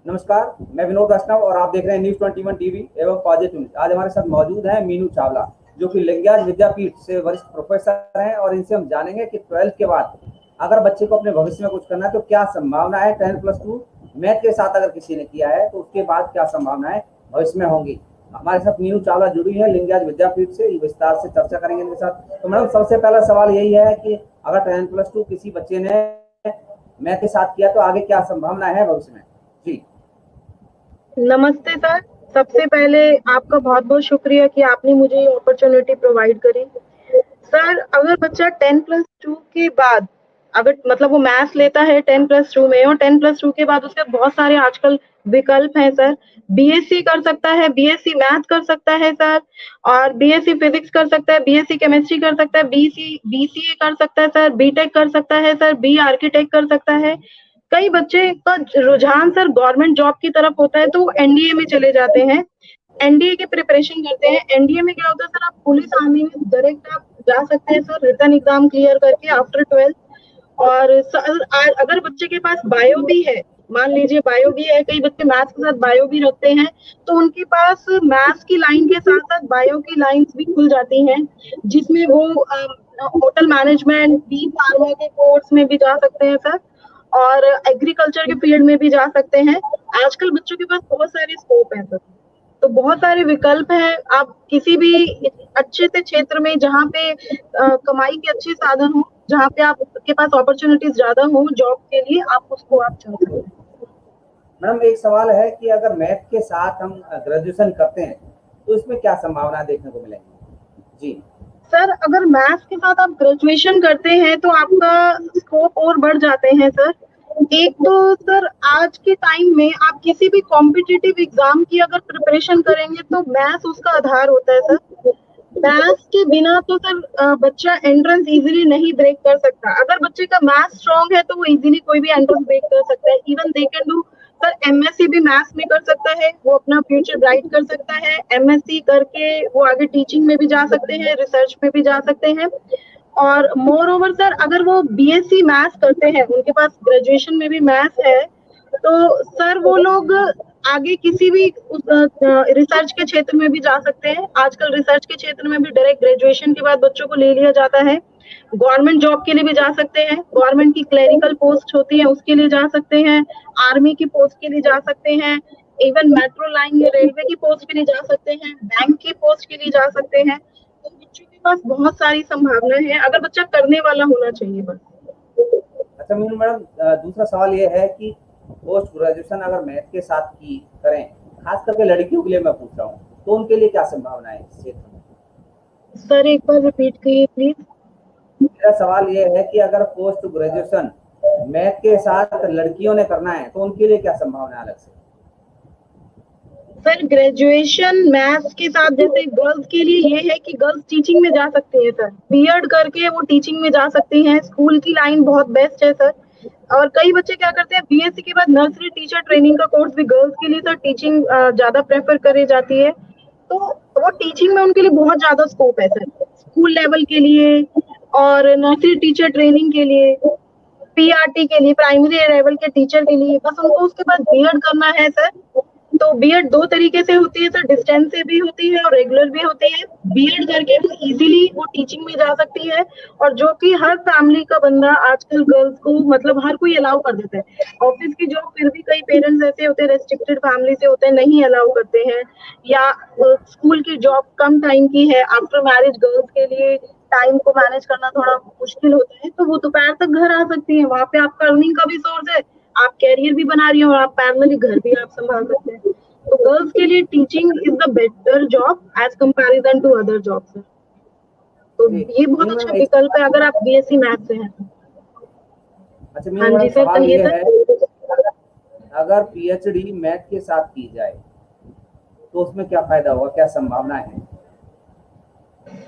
नमस्कार, मैं विनोद वैष्णव और आप देख रहे हैं न्यूज़ 21 टीवी एवं पॉजिटिव न्यूज़। आज हमारे साथ मौजूद हैं मीनू चावला, जो कि लिंगायत विद्यापीठ से वरिष्ठ प्रोफेसर हैं और इनसे हम जानेंगे कि 12th के बाद अगर बच्चे को अपने भविष्य में कुछ करना है तो क्या संभावना है। 10+2 मैथ के साथ अगर किसी ने किया है तो उसके बाद क्या संभावनाएं भविष्य में होंगी। हमारे साथ मीनू चावला जुड़ी है लिंगायत विद्यापीठ से, विस्तार से चर्चा करेंगे इनके साथ। तो मैडम, सबसे पहला सवाल यही है कि अगर 10+2 किसी बच्चे ने मैथ के साथ किया तो आगे क्या संभावना है भविष्य में जी। नमस्ते सर। सबसे पहले आपका बहुत बहुत शुक्रिया कि आपने मुझे ये अपॉर्चुनिटी प्रोवाइड करी। सर, अगर बच्चा 10+2 के बाद अगर मतलब वो मैथ्स लेता है 10+2 में और 10+2 के बाद उसके बहुत सारे आजकल विकल्प हैं सर। बीएससी कर सकता है, बीएससी मैथ कर सकता है सर, और बीएससी फिजिक्स कर सकता है, बीएससी केमिस्ट्री कर सकता है, बीसीए कर सकता है सर, बीटेक कर सकता है सर, बी आर्किटेक्ट कर सकता है। कई बच्चे का रुझान सर गवर्नमेंट जॉब की तरफ होता है तो वो एनडीए में चले जाते हैं, एनडीए की प्रिपरेशन करते हैं। एनडीए में क्या होता है सर, आप पुलिस आर्मी में डायरेक्ट आप जा सकते हैं सर, रिटन एग्जाम क्लियर करके आफ्टर 12th। और सर अगर बच्चे के पास बायो भी है, मान लीजिए बायो भी है, कई बच्चे मैथ्स के साथ बायो भी रखते हैं, तो उनके पास मैथ्स की लाइन के साथ साथ बायो की लाइंस भी खुल जाती हैं, जिसमें वो होटल मैनेजमेंट, बी फार्मा के कोर्स में भी जा सकते हैं सर, और एग्रीकल्चर के फील्ड में भी जा सकते हैं। आजकल बच्चों के पास बहुत सारे स्कोप है सर, तो बहुत सारे विकल्प हैं। आप किसी भी अच्छे से क्षेत्र में जहाँ पे कमाई के अच्छे साधन हो, जहाँ पे आपके पास अपॉर्चुनिटीज ज्यादा हो जॉब के लिए, आप उसको आप चुन सकते हैं। मैडम, एक सवाल है कि अगर मैथ के साथ हम ग्रेजुएशन करते हैं तो इसमें क्या संभावना देखने को मिलेंगी जी। सर, अगर मैथ्स के साथ आप ग्रेजुएशन करते हैं तो आपका स्कोप और बढ़ जाते हैं सर। एक तो सर आज के टाइम में आप किसी भी कॉम्पिटिटिव एग्जाम की अगर प्रिपरेशन करेंगे तो मैथ्स उसका आधार होता है सर। मैथ्स के बिना तो सर बच्चा एंट्रेंस इजीली नहीं ब्रेक कर सकता। अगर बच्चे का मैथ्स स्ट्रांग है तो वो इजीली कोई भी एंट्रेंस ब्रेक कर सकता है। Even they can do sir MSc भी मैथ्स में कर सकता है, वो अपना फ्यूचर ब्राइट कर सकता है। एमएससी करके वो आगे टीचिंग में भी जा सकते हैं, रिसर्च में भी जा सकते हैं। और मोर ओवर सर, अगर वो बीएससी मैथ्स करते हैं, उनके पास ग्रेजुएशन में भी मैथ्स है, तो सर वो लोग आगे किसी भी रिसर्च के क्षेत्र में भी जा सकते हैं। आजकल रिसर्च के क्षेत्र में भी डायरेक्ट ग्रेजुएशन के बाद बच्चों को ले लिया जाता है। गवर्नमेंट जॉब के लिए भी जा सकते हैं, गवर्नमेंट की क्लरिकल पोस्ट होती है उसके लिए जा सकते हैं, आर्मी की पोस्ट के लिए जा सकते हैं, इवन मेट्रो लाइन या रेलवे की पोस्ट के लिए जा सकते हैं, बैंक की पोस्ट के लिए जा सकते हैं। तो बच्चों के पास बहुत सारी संभावना है, अगर बच्चा करने वाला होना चाहिए बस। अच्छा मीनू मैडम, दूसरा सवाल ये है कि पोस्ट ग्रेजुएशन अगर मैथ के साथ की करें, खास करके लड़कियों के लिए मैं पूछ रहा हूँ, तो उनके लिए क्या संभावना है इस क्षेत्र में। सर एक बार रिपीट कीजिए प्लीज। मेरा सवाल ये है कि अगर पोस्ट ग्रेजुएशन मैथ के साथ लड़कियों ने करना है तो उनके लिए क्या संभावना है अलग से। सर ग्रेजुएशन मैथ्स के साथ जैसे गर्ल्स के लिए ये है कि गर्ल्स टीचिंग में जा सकती है सर, बीएड करके वो टीचिंग में जा सकती हैं। स्कूल की लाइन बहुत बेस्ट है सर। और कई बच्चे क्या करते हैं, बीएससी के बाद नर्सरी टीचर ट्रेनिंग का कोर्स भी गर्ल्स के लिए सर टीचिंग ज्यादा प्रेफर करी जाती है, तो वो टीचिंग में उनके लिए बहुत ज्यादा स्कोप है सर, स्कूल लेवल के लिए और नर्सरी टीचर ट्रेनिंग के लिए, पीआरटी के लिए, प्राइमरी लेवल के टीचर के लिए। बस उनको उसके बाद बीएड करना है सर। तो बीएड दो तरीके से होती है सर, डिस्टेंस से भी होती है और रेगुलर भी होती है। बीएड करके वो इजीली वो टीचिंग में जा सकती है, और जो कि हर फैमिली का बंदा आजकल गर्ल्स को मतलब हर कोई अलाउ कर देता है। ऑफिस की जॉब फिर भी कई पेरेंट्स ऐसे होते हैं, रेस्ट्रिक्टेड फैमिली से होते हैं, नहीं अलाउ करते हैं, या स्कूल की जॉब कम टाइम की है, आफ्टर मैरिज गर्ल्स के लिए टाइम को मैनेज करना थोड़ा मुश्किल होता है, तो वो दोपहर तक घर आ सकती है। वहां पे आपका अर्निंग का भी सोर्स है, आप कैरियर भी बना रही हो और आप पैरेलली घर भी आप संभाल सकते हैं। तो गर्ल्स के लिए teaching is the better job as comparison to other jobs. तो ये बहुत अच्छा विकल्प है अगर आप बीएससी मैथ से हैं। अच्छा हाँ जी सर, सवाल कहिए ये सर। है, अगर पीएचडी मैथ के साथ की जाए तो उसमें क्या फायदा होगा, क्या संभावना है।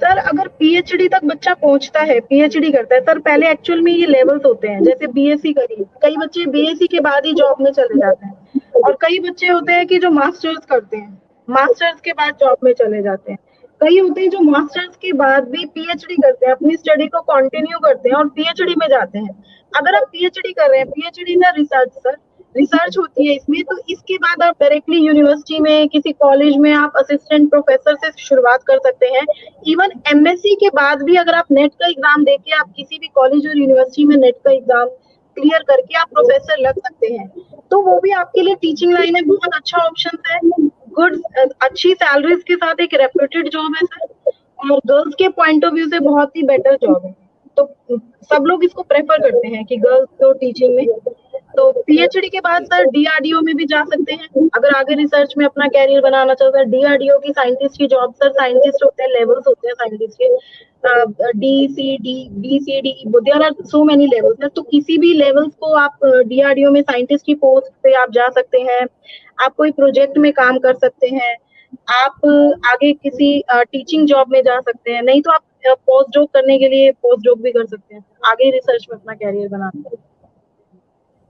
सर अगर पीएचडी तक बच्चा पहुंचता है, पीएचडी करता है सर, पहले एक्चुअल में ये लेवल्स होते हैं, जैसे बीएससी करिए, कई बच्चे बीएससी के बाद ही जॉब में चले जाते हैं, और कई बच्चे होते हैं कि जो मास्टर्स करते हैं, मास्टर्स के बाद जॉब में चले जाते हैं। कई होते हैं जो मास्टर्स के बाद भी पीएचडी करते हैं, अपनी स्टडी को कंटिन्यू करते हैं और पीएचडी में जाते हैं। अगर आप पीएचडी कर रहे हैं, पीएचडी ना रिसर्च सर, रिसर्च होती है इसमें, तो इसके बाद आप डायरेक्टली यूनिवर्सिटी में किसी कॉलेज में आप असिस्टेंट प्रोफेसर से शुरुआत कर सकते हैं। इवन एमएससी के बाद भी अगर आप नेट का एग्जाम देके आप किसी भी कॉलेज और यूनिवर्सिटी में नेट का एग्जाम क्लियर करके आप प्रोफेसर लग सकते हैं, तो वो भी आपके लिए टीचिंग लाइन में बहुत अच्छा ऑप्शन है। गुड अच्छी सैलरीज के साथ एक रेप्यूटेड जॉब है सर, और गर्ल्स के पॉइंट ऑफ व्यू से बहुत ही बेटर जॉब है। तो सब लोग इसको प्रेफर करते हैं कि गर्ल्स को टीचिंग में। तो पीएचडी के बाद सर डीआरडीओ में भी जा सकते हैं अगर आगे रिसर्च में अपना कैरियर बनाना चाहते हैं। डीआरडीओ की साइंटिस्ट की जॉब सर, साइंटिस्ट होते हैं, लेवल्स होते हैं साइंटिस्ट के, D C D B C D, there are so many levels है। तो किसी भी लेवल्स को आप डीआरडीओ में साइंटिस्ट की पोस्ट पे आप जा सकते हैं, आप कोई प्रोजेक्ट में काम कर सकते हैं, आप आगे किसी टीचिंग जॉब में जा सकते हैं, नहीं तो आप पोस्ट डॉक करने के लिए पोस्ट डॉक भी कर सकते हैं, आगे रिसर्च में अपना कैरियर बनाते हैं।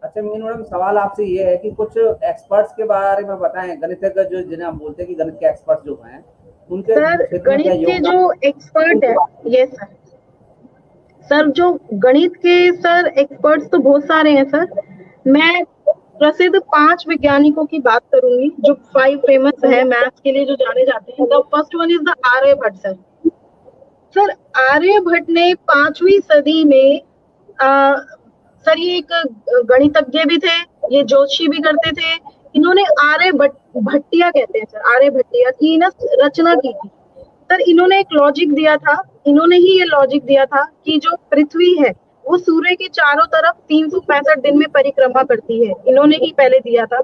अच्छा मीनू मैडम, सवाल आपसे ये है कि कुछ एक्सपर्ट्स के बारे में बताएं, गणितज्ञ जो जिन्हें हम बोलते हैं कि गणित के एक्सपर्ट जो हैं, उनके सर क्षेत्र में क्या गणित के योगदान? जो एक्सपर्ट है, ये सर जो गणित के सर एक्सपर्ट्स तो बहुत सारे हैं सर। मैं प्रसिद्ध 5 वैज्ञानिकों की बात करूंगी जो 5 फेमस है मैथ्स के लिए जो जाने जाते हैं। The first one is the Aryabhatta sir. Sir Aryabhatta ने 5वीं सदी में सर ये एक गणितज्ञ भी थे, ये ज्योतिषी भी करते थे। इन्होंने भट्टिया कहते हैं सर, आर्यभट्टिया की ना रचना की थी। सर इन्होंने एक लॉजिक दिया था, इन्होंने ही ये लॉजिक दिया था कि जो पृथ्वी है वो सूर्य के चारों तरफ 365 दिन में परिक्रमा करती है, इन्होंने ही पहले दिया था।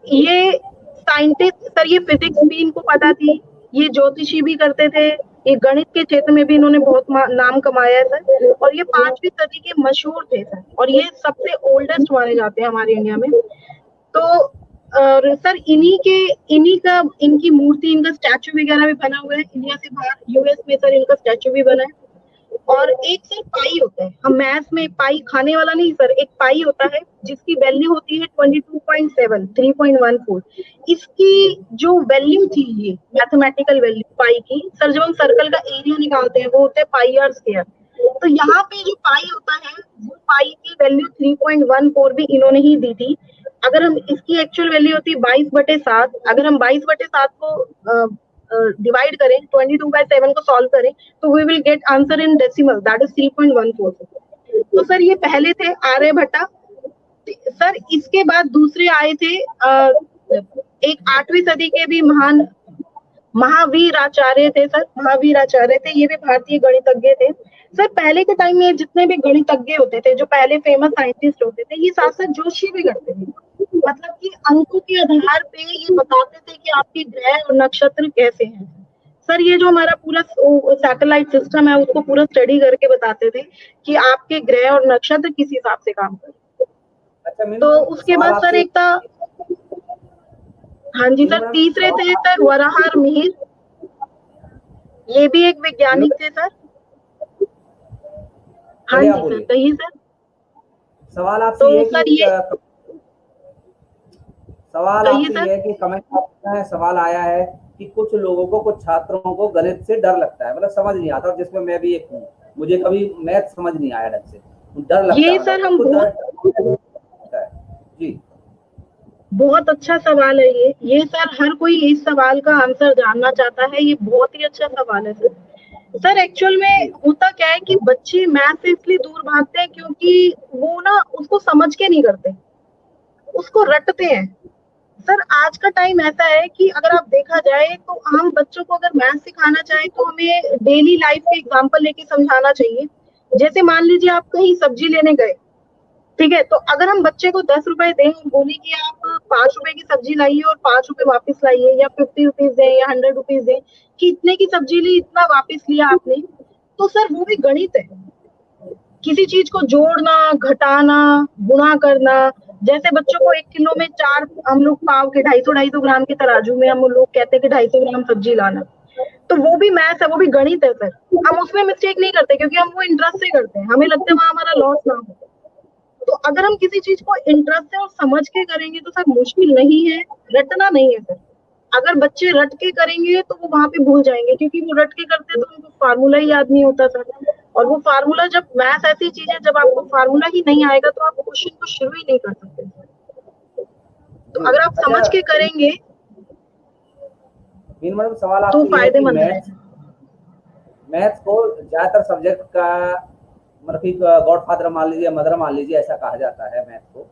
ये साइंटिस्ट सर, ये फिजिक्स भी इनको पता थी, ये ज्योतिषी भी करते थे, ये गणित के क्षेत्र में भी इन्होंने बहुत नाम कमाया है सर, और ये 5वीं सदी के मशहूर थे सर, और ये सबसे ओल्डेस्ट माने जाते हैं हमारे इंडिया में। तो सर इनकी मूर्ति, इनका स्टैचू वगैरह भी बना हुआ है इंडिया से बाहर, यूएस में सर इनका स्टैचू भी बना है। और एक सर पाई होता है, हम मैथ्स में पाई खाने वाला नहीं सर, एक पाई होता है जिसकी वैल्यू होती है 22.7 3.14। इसकी जो वैल्यू थी, ये मैथमेटिकल वैल्यू पाई की सर, जब हम सर्कल का एरिया निकालते हैं वो होता है पाई आर स्क्वायर। तो यहाँ पे जो पाई होता है वो पाई की वैल्यू 3.14 भी इन्होंने ही दी थी। अगर हम इसकी एक्चुअल वैल्यू होती है 22/7, अगर हम 22/7 को डिवाइड करें, 22/7 को सॉल्व करें, तो we will get answer in decimal, that is 3.14। तो सर ये पहले थे आर्यभट्टा। सर इसके बाद दूसरे आए थे एक 8वीं सदी के भी महान महावीर आचार्य थे सर, महावीर आचार्य थे, ये भी भारतीय गणितज्ञ थे। सर पहले के टाइम में जितने भी गणितज्ञ होते थे, जो पहले फेमस साइंटिस्ट होते थे, ये साथ साथ जोशी भी करते थे, मतलब कि अंकों के आधार पे ये बताते थे कि आपके ग्रह और नक्षत्र कैसे हैं। सर ये जो हमारा पूरा सैटेलाइट सिस्टम है उसको पूरा स्टडी करके बताते थे कि आपके ग्रह और नक्षत्र किस हिसाब से काम करते। अच्छा, तो उसके बाद सर एक था, हाँ जी सर, तीसरे थे सर वराहर मिहिर, ये भी एक वैज्ञानिक थे सर। हाँ जी सर, कहिए सर। सवाल आपसे ये है कि कमेंट में सवाल आया है कि कुछ लोगों को, कुछ छात्रों को गणित से डर लगता है, मतलब समझ नहीं आता, और जिसमें मैं भी एक हूँ, मुझे कभी मैथ समझ नहीं आया ढंग से, डर लगता है। ये सर हम जी बहुत अच्छा सवाल है ये सर, हर कोई इस सवाल का आंसर जानना चाहता है, ये बहुत ही अच्छा सवाल है सर। सर एक्चुअल में होता क्या है कि बच्चे मैथ से इसलिए दूर भागते हैं क्योंकि वो ना उसको समझ के नहीं करते, उसको रटते हैं। सर आज का टाइम ऐसा है कि अगर आप देखा जाए तो हम बच्चों को अगर मैथ सिखाना चाहें तो हमें डेली लाइफ के एग्जांपल लेके समझाना चाहिए। जैसे मान लीजिए आप कहीं सब्जी लेने गए, ठीक है, तो अगर हम बच्चे को 10 रुपए दें और बोले कि आप 5 रुपए की सब्जी लाइए और 5 रुपए वापस लाइए, या 50 रुपीज दें या 100 रुपीज दें, कि इतने की सब्जी ली, इतना वापस लिया आपने, तो सर वो भी गणित है। किसी चीज को जोड़ना, घटाना, गुणा करना, जैसे बच्चों को 1 किलो में 4 हम लोग पाव के 250 ग्राम के तराजू में हम लोग कहते हैं कि 250 ग्राम सब्जी लाना, तो वो भी मैथ है, वो भी गणित है सर। हम उसमें मिस्टेक नहीं करते क्योंकि हम वो इंटरेस्ट से करते हैं, हमें लगता है वहां हमारा लॉस ना हो। तो अगर हम किसी चीज को इंटरेस्ट से और समझ के करेंगे तो सर मुश्किल नहीं है, रटना नहीं है सर। अगर बच्चे रट के करेंगे तो वो वहां पे भूल जाएंगे, क्योंकि वो रट के करते तो उनको फार्मूला ही याद नहीं होता सर। और वो फार्मूला, जब मैथ ऐसी चीज है, जब आपको फार्मूला ही नहीं आएगा तो आप क्वेश्चन को शुरू ही नहीं कर सकते। तो अगर आप समझ के करेंगे मीनू मैडम सवाल तो आपसे ये है कि फायदेमंद है। मैथ्स को ज्यादातर सब्जेक्ट का मतलब कि गॉडफादर मान लीजिए, मदर मान लीजिए, ऐसा कहा जाता है मैथ्स को।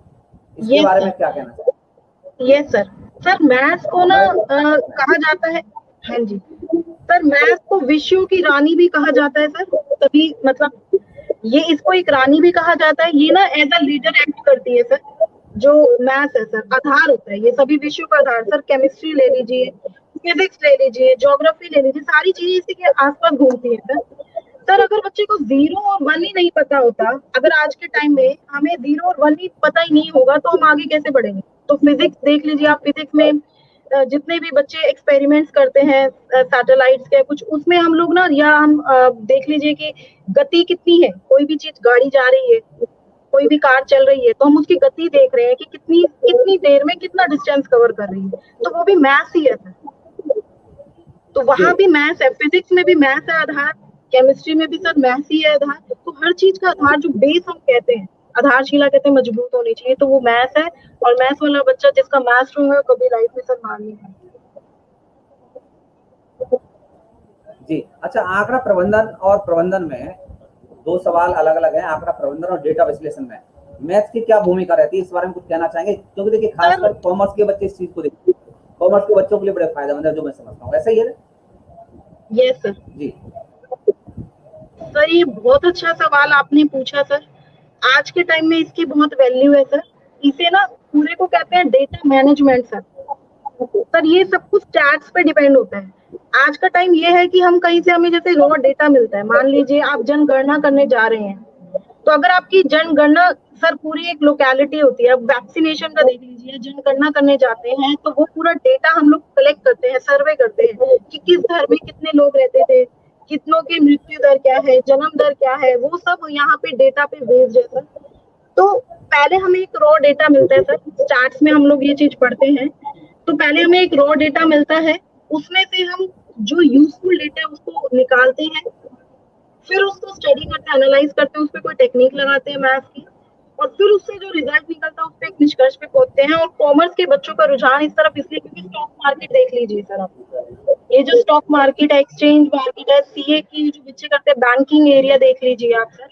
इसके यस बारे सर, में क्या कहना चाहिए? Yes sir. सर मैथ्स को ना कहा जाता है, हाँ जी सर, मैथ्स को विषयों की रानी भी कहा जाता है सर। तभी मतलब ये इसको एक रानी भी कहा जाता है। ये ना एज अ लीडर एक्ट करती है सर। जो मैथ्स है सर आधार होता है ये सभी विषयों का आधार। सर केमिस्ट्री ले लीजिए, फिजिक्स ले लीजिए, ज्योग्राफी ले लीजिए, सारी चीजें इसी के आसपास घूमती है सर। सर अगर बच्चे को 0 और 1 ही नहीं पता होता, अगर आज के टाइम में हमें 0 और 1 ही पता ही नहीं होगा तो हम आगे कैसे बढ़ेंगे? तो फिजिक्स देख लीजिए आप, फिजिक्स में जितने भी बच्चे एक्सपेरिमेंट्स करते हैं सैटेलाइट्स के कुछ, उसमें हम लोग ना, या हम देख लीजिए कि गति कितनी है, कोई भी चीज गाड़ी जा रही है, कोई भी कार चल रही है, तो हम उसकी गति देख रहे हैं कि कितनी कितनी देर में कितना डिस्टेंस कवर कर रही है, तो वो भी मैथ्स ही है सर। तो वहां भी मैथ्स है, फिजिक्स में भी मैथ्स है आधार, केमिस्ट्री में भी सर मैथ्स ही है आधार। तो हर चीज का आधार, जो बेस हम कहते हैं, आधारशिला कहते हैं, मजबूत होनी चाहिए, तो वो मैथ्स है। और मैथ्स वाला बच्चा जिसका मैथ्स स्ट्रांग है कभी लाइफ में सर मार नहीं खाएगा। जी अच्छा, आंकड़ा प्रबंधन और प्रबंधन में दो सवाल अलग अलग हैं। आंकड़ा प्रबंधन और डेटा विश्लेषण में मैथ्स की क्या भूमिका रहती है, इस बारे में कुछ कहना चाहेंगे? क्योंकि देखिए खासकर कॉमर्स के बच्चे इस चीज को देखते हैं, कॉमर्स के बच्चों के लिए बड़े फायदेमंद है, जो मैं समझता हूँ। ऐसा ही है ना? Yes sir. जी सर ये बहुत अच्छा सवाल आपने पूछा सर। आज के टाइम में इसकी बहुत वैल्यू है सर। इसे ना पूरे को कहते हैं डेटा मैनेजमेंट सर। सर ये सब कुछ चैट्स पे डिपेंड होता है। आज का टाइम ये है कि हम कहीं से, हमें जैसे रॉ डेटा मिलता है, मान लीजिए आप जनगणना करने जा रहे हैं, तो अगर आपकी जनगणना सर पूरी एक लोकेलिटी होती है, अब वैक्सीनेशन का देख लीजिए, जनगणना करने जाते हैं तो वो पूरा डेटा हम लोग कलेक्ट करते हैं, सर्वे करते हैं कि किस घर में कितने लोग रहते थे, कितनों की मृत्यु दर क्या है, जन्म दर क्या है, वो सब यहाँ पे डेटा पे बेस्ड है सर। तो पहले हमें एक रॉ डेटा मिलता है सर, चार्ट्स में हम लोग ये चीज पढ़ते हैं। तो पहले हमें एक रॉ डेटा मिलता है, उसमें से हम जो यूजफुल डेटा है उसको निकालते हैं, फिर उसको स्टडी करते हैं, एनालाइज करते हैं, उस पर कोई टेक्निक लगाते हैं मैथ्स की, और फिर उससे जो रिजल्ट निकलता है उस पर एक निष्कर्ष पे पहुंचते हैं। और कॉमर्स के बच्चों का रुझान इस तरफ इसलिए क्योंकि स्टॉक मार्केट देख लीजिए सर आप, ये जो स्टॉक मार्केट है, एक्सचेंज मार्केट है, सीए की जो बच्चे करते हैं, बैंकिंग एरिया देख लीजिए आप सर,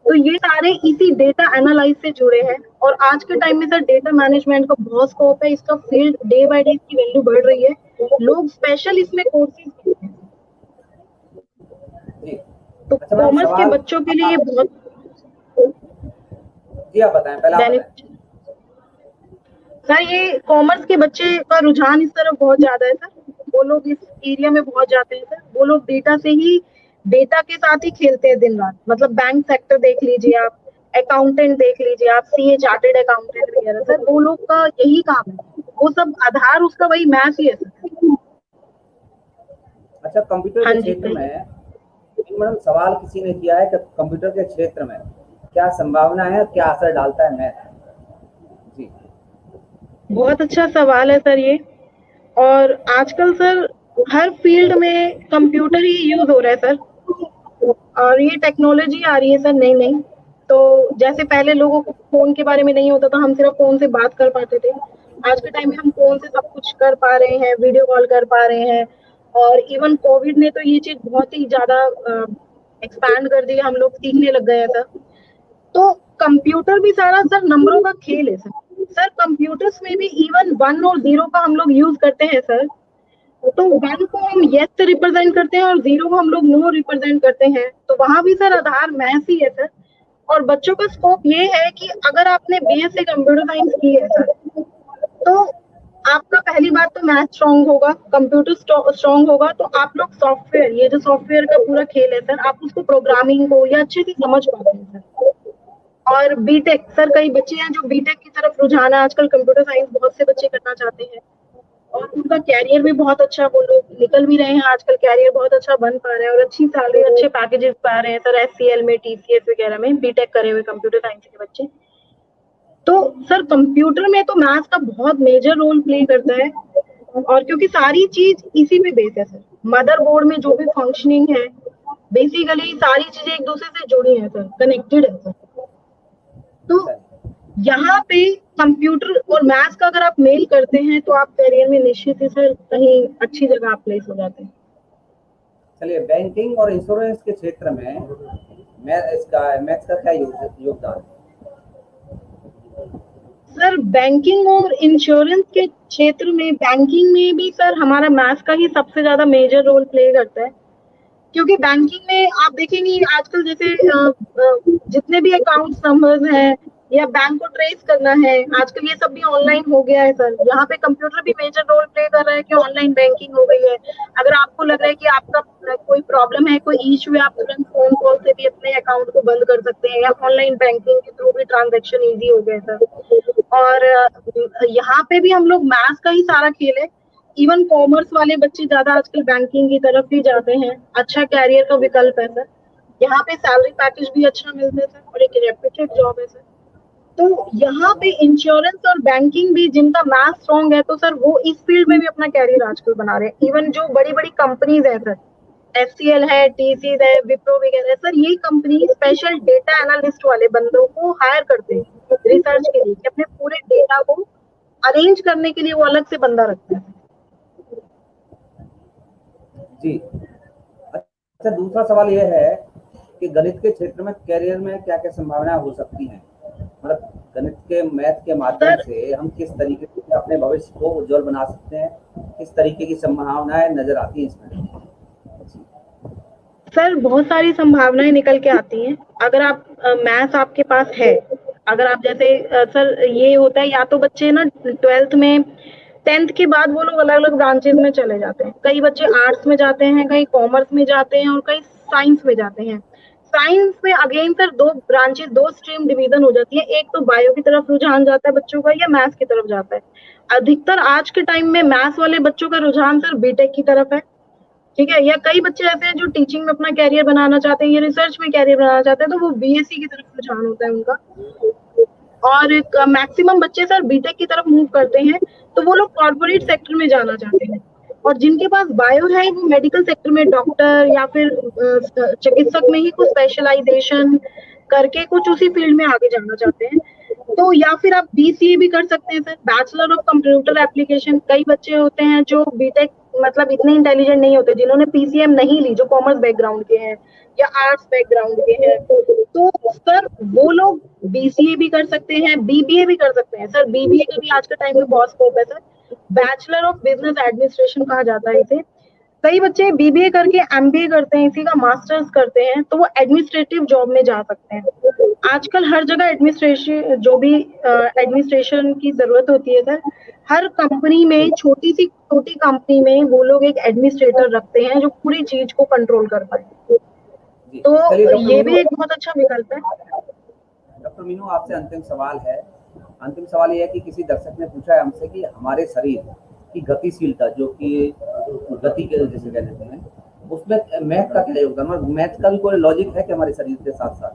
तो ये सारे इसी डेटा एनालाइज से जुड़े हैं। और आज के टाइम में सर डेटा मैनेजमेंट का बहुत स्कोप है, इसका फील्ड डे बाय डे इसकी वैल्यू बढ़ रही है, लोग स्पेशल इसमें कोर्सेज करते हैं। जी तो अच्छा मैडम, कॉमर्स के सवाल बच्चों के लिए ये बहुत जी आप बताएं, पहले आप बेनिफिट। बताएं। सर ये कॉमर्स के बच्चे का रुझान इस तरफ बहुत ज्यादा है सर, वो लोग इस एरिया में बहुत जाते हैं सर। वो लोग डेटा से ही, डेटा के साथ ही खेलते हैं दिन रात। मतलब बैंक सेक्टर देख लीजिए आप, अकाउंटेंट देख लीजिए आप, सीए चार्टेड अकाउंटेंट वगैरह सर, वो लोग का यही काम है, वो सब आधार उसका वही मैथ ही है सर। अच्छा, कंप्यूटर हाँ के जी क्षेत्र कहिए। में मैडम सवाल किसी ने किया है कि कंप्यूटर के क्षेत्र में क्या संभावना है, क्या असर डालता है मैथ? जी बहुत अच्छा सवाल है सर ये। और आजकल सर हर फील्ड में कंप्यूटर ही यूज हो रहा है सर, और ये टेक्नोलॉजी आ रही है सर नई नई। तो जैसे पहले लोगों को फोन के बारे में नहीं होता था, हम सिर्फ फोन से बात कर पाते थे, आज के टाइम में हम फोन से सब कुछ कर पा रहे हैं, वीडियो कॉल कर पा रहे हैं। और इवन कोविड ने तो ये चीज बहुत ही ज्यादा एक्सपैंड कर दी, हम लोग सीखने लग गए हैं सर। तो कंप्यूटर भी सारा सर नंबरों का खेल है सर। सर कंप्यूटर्स में भी इवन 1 और 0 का हम लोग यूज करते हैं सर। तो 1 को हम यस से रिप्रेजेंट करते हैं और 0 को हम लोग नो रिप्रेजेंट करते हैं, तो वहां भी सर आधार मैथ्स ही है सर। और बच्चों का स्कोप ये है कि अगर आपने बीएससी कंप्यूटर साइंस की है सर, तो आपका पहली बात तो मैथ स्ट्रांग होगा, कंप्यूटर स्ट्रांग होगा, तो आप लोग सॉफ्टवेयर, ये जो सॉफ्टवेयर का पूरा खेल है सर, आप उसको प्रोग्रामिंग को या अच्छे से समझ पाते हैं सर। और बीटेक सर, कई बच्चे हैं जो बीटेक की तरफ रुझान है, आजकल कंप्यूटर साइंस बहुत से बच्चे करना चाहते हैं, और उनका कैरियर भी बहुत अच्छा, वो लोग निकल भी रहे हैं, आजकल कैरियर बहुत अच्छा बन पा रहा है, और अच्छी सैलरी, अच्छे पैकेजेस पा रहे हैं सर, एचसीएल में, टीसीएस वगैरह में बीटेक करे हुए कंप्यूटर साइंस के बच्चे। तो सर कंप्यूटर में तो मैथ्स का बहुत मेजर रोल प्ले करता है, और क्योंकि सारी चीज इसी पे बेस है सर, मदरबोर्ड में जो भी फंक्शनिंग है, बेसिकली सारी चीजें एक दूसरे से जुड़ी हैं सर, कनेक्टेड है सर। तो अच्छा यहाँ पे कंप्यूटर और मैथ्स का अगर आप मेल करते हैं तो आप करियर में निश्चित ही सर कहीं अच्छी जगह आप प्लेस हो जाते हैं। चलिए, बैंकिंग और इंश्योरेंस के क्षेत्र में मैथ्स का क्या योगदान है? सर बैंकिंग और इंश्योरेंस के क्षेत्र में, बैंकिंग में भी सर हमारा मैथ्स का ही सबसे ज्यादा मेजर रोल प्ले करता है, क्योंकि बैंकिंग में आप देखेंगे आजकल जैसे जितने भी अकाउंट नंबर्स हैं या बैंक को ट्रेस करना है, आजकल ये सब भी ऑनलाइन हो गया है सर। यहाँ पे कंप्यूटर भी मेजर रोल प्ले कर रहा है कि ऑनलाइन बैंकिंग हो गई है। अगर आपको लग रहा है कि आपका कोई प्रॉब्लम है, कोई इश्यू है, आप तुरंत फोन कॉल से भी अपने अकाउंट को बंद कर सकते हैं, या ऑनलाइन बैंकिंग के थ्रू भी ट्रांजेक्शन ईजी हो गए सर। और यहाँ पे भी हम लोग मैथ्स का ही सारा खेल है। इवन कॉमर्स वाले बच्चे ज्यादा आजकल बैंकिंग की तरफ भी जाते हैं, अच्छा कैरियर का विकल्प है सर। यहाँ पे सैलरी पैकेज भी अच्छा मिलता है सर, और एक रेप्यूटेड जॉब है सर। तो यहाँ पे इंश्योरेंस और बैंकिंग भी, जिनका मैथ स्ट्रॉन्ग है तो सर वो इस फील्ड में भी अपना कैरियर आजकल बना रहे हैं। इवन जो बड़ी बड़ी कंपनीज है सर, एचसीएल है, टीसीएस है, विप्रो वगैरह, सर ये कंपनी स्पेशल डेटा एनालिस्ट वाले बंदों को हायर करते हैं रिसर्च के लिए, कि अपने पूरे डेटा को अरेंज करने के लिए वो अलग से बंदा रखते हैं। जी। अच्छा, दूसरा सवाल यह है कि गणित के क्षेत्र में करियर में क्या क्या संभावनाएं हो सकती हैं? मतलब गणित के, मैथ के माध्यम से हम किस तरीके से अपने भविष्य को उज्जवल बना सकते हैं, किस तरीके की संभावनाएं नजर आती हैं इसमें? सर बहुत सारी संभावनाएं निकल के आती हैं अगर आप मैथ्स आपके पास है। अगर आप जैसे सर ये होता है, या तो बच्चे ना 12th में, 10th के बाद वो लोग अलग अलग ब्रांचेस में चले जाते हैं। कई बच्चे आर्ट्स में जाते हैं, कई कॉमर्स में जाते हैं, और कई साइंस में जाते हैं। साइंस में अगेन सर दो ब्रांचेस, दो स्ट्रीम डिवीजन हो जाती है। एक तो बायो की तरफ रुझान जाता है बच्चों का, या मैथ्स की तरफ जाता है। अधिकतर आज के टाइम में मैथ्स वाले बच्चों का रुझान सर बीटेक की तरफ है, ठीक है। या कई बच्चे ऐसे हैं जो टीचिंग में अपना कैरियर बनाना चाहते हैं या रिसर्च में कैरियर बनाना चाहते हैं, तो वो बीएससी की तरफ रुझान होता है उनका। और मैक्सिमम बच्चे सर बीटेक की तरफ मूव करते हैं, तो वो लोग कॉर्पोरेट सेक्टर में जाना चाहते हैं। और जिनके पास बायो है वो मेडिकल सेक्टर में डॉक्टर या फिर चिकित्सक में ही कुछ स्पेशलाइजेशन करके कुछ उसी फील्ड में आगे जाना चाहते हैं। तो या फिर आप बीसीए भी कर सकते हैं sir, bachelor of computer application. कई बच्चे होते हैं जो बीटेक मतलब इतने इंटेलिजेंट नहीं होते, जिन्होंने पीसीएम नहीं ली, जो कॉमर्स बैकग्राउंड के हैं या आर्ट्स बैकग्राउंड के हैं, तो सर वो लोग बीसीए भी कर सकते हैं, बीबीए भी कर सकते हैं सर। बीबीए का भी आज के टाइम में बहुत स्कोप है sir. Bachelor of business administration कहा जाता है इसे। कई बच्चे बीबीए करके एमबीए करते हैं, इसी का मास्टर्स करते हैं, तो वो एडमिनिस्ट्रेटिव जॉब में जा सकते हैं। आजकल हर जगह एडमिनिस्ट्रेशन, जो भी एडमिनिस्ट्रेशन की जरूरत होती है सर, हर कंपनी में, छोटी सी छोटी कंपनी में वो लोग एक एडमिनिस्ट्रेटर रखते हैं जो पूरी चीज को कंट्रोल कर पाए। तो ये भी एक बहुत अच्छा विकल्प है। डॉक्टर मीनू, आपसे अंतिम सवाल है। अंतिम सवाल ये है कि किसी दर्शक ने पूछा है हमसे कि हमारे शरीर की गतिशीलता, जो कि गति के जैसे कह देते हैं, उसमें मैथ का क्या योगदान? और मैथ का भी कोई लॉजिक है कि हमारे शरीर के साथ साथ?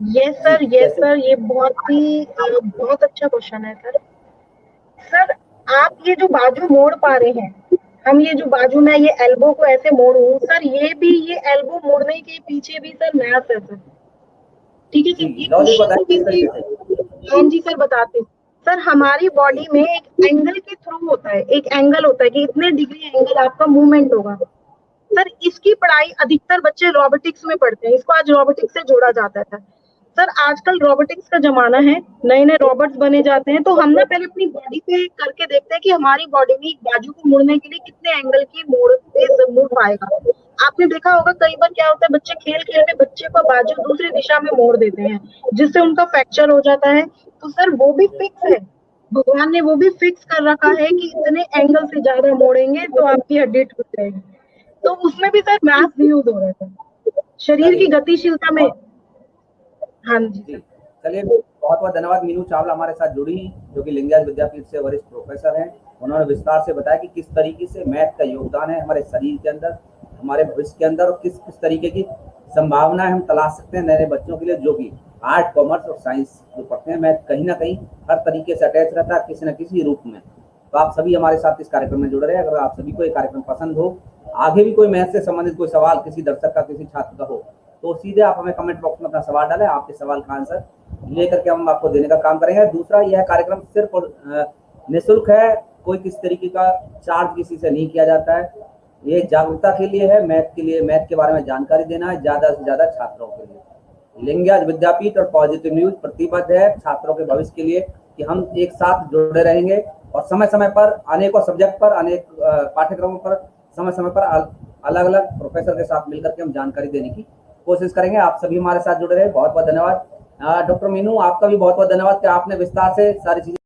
यस सर, यस सर, ये बहुत अच्छा क्वेश्चन है सर। सर आप ये जो बाजू मोड़ पा रहे हैं, हम ये जो बाजू में ये एल्बो को ऐसे मोड़ू सर, ये एल्बो मोड़ने के पीछे भी सर मैथ है सर, ठीक है सर। हाँ जी सर, बताते हैं सर। हमारी बॉडी में एक एंगल के थ्रू होता है, एक एंगल होता है कि इतने डिग्री एंगल आपका मूवमेंट होगा सर। इसकी पढ़ाई अधिकतर बच्चे रोबोटिक्स में पढ़ते हैं, इसको आज रोबोटिक्स से जोड़ा जाता है सर। आजकल रोबोटिक्स का जमाना है, नए नए रोबोट्स बने जाते हैं, तो हम ना पहले अपनी बॉडी पे करके देखते हैं कि हमारी बॉडी में एक बाजू को मुड़ने के लिए कितने एंगल की मुड़ पाएगा। आपने देखा होगा कई बार क्या होता है, बच्चे खेल खेल में बच्चे का बाजू दूसरी दिशा में मोड़ देते हैं, जिससे उनका फ्रैक्चर हो जाता है। तो सर वो भी फिक्स है, भगवान ने वो भी फिक्स कर रखा है कि इतने एंगल से ज्यादा मोड़ेंगे तो आपकी हड्डी टूट जाएगी। तो उसमें भी सर मैथ भी यूज हो रहा है शरीर की गतिशीलता में। हाँ जी, चलिए, बहुत बहुत धन्यवाद। मीनू चावला हमारे साथ जुड़ी, जो कि लिंगायत विद्यापीठ से वरिष्ठ प्रोफेसर हैं। उन्होंने विस्तार से बताया कि किस तरीके से मैथ का योगदान है हमारे शरीर के अंदर, हमारे भविष्य के अंदर, और किस किस तरीके की संभावनाएं हम तलाश सकते हैं नए नए बच्चों के लिए, जो कि आर्ट, कॉमर्स और साइंस जो पढ़ते हैं। मैथ कहीं ना कहीं हर तरीके से अटैच रहता है किसी न किसी रूप में। तो आप सभी हमारे साथ इस कार्यक्रम में जुड़ रहे हैं। अगर आप सभी को ये कार्यक्रम पसंद हो, आगे भी कोई मैथ से संबंधित कोई सवाल किसी दर्शक का, किसी छात्र का हो, तो सीधे आप हमें कमेंट बॉक्स में अपना सवाल डालें। आपके सवाल का आंसर लेकर के हम आपको देने का काम करेंगे। दूसरा, यह कार्यक्रम सिर्फ निःशुल्क है, कोई किसी तरीके का चार्ज किसी से नहीं किया जाता है। ये जागरूकता के लिए है, मैथ के बारे में जानकारी देना है ज़्यादा से ज़्यादा छात्रों के लिए। लिंगराज विद्यापीठ और पॉजिटिव न्यूज प्रतिबद्ध है छात्रों के भविष्य के लिए कि हम एक साथ जुड़े रहेंगे और समय समय पर अनेकों सब्जेक्ट पर, अनेक पाठ्यक्रमों पर समय समय पर अलग अलग प्रोफेसर के साथ मिलकर के हम जानकारी देने की कोशिश करेंगे। आप सभी हमारे साथ जुड़े रहे, बहुत बहुत धन्यवाद। डॉक्टर मीनू, आपका भी बहुत बहुत धन्यवाद कि आपने विस्तार से सारी चीजें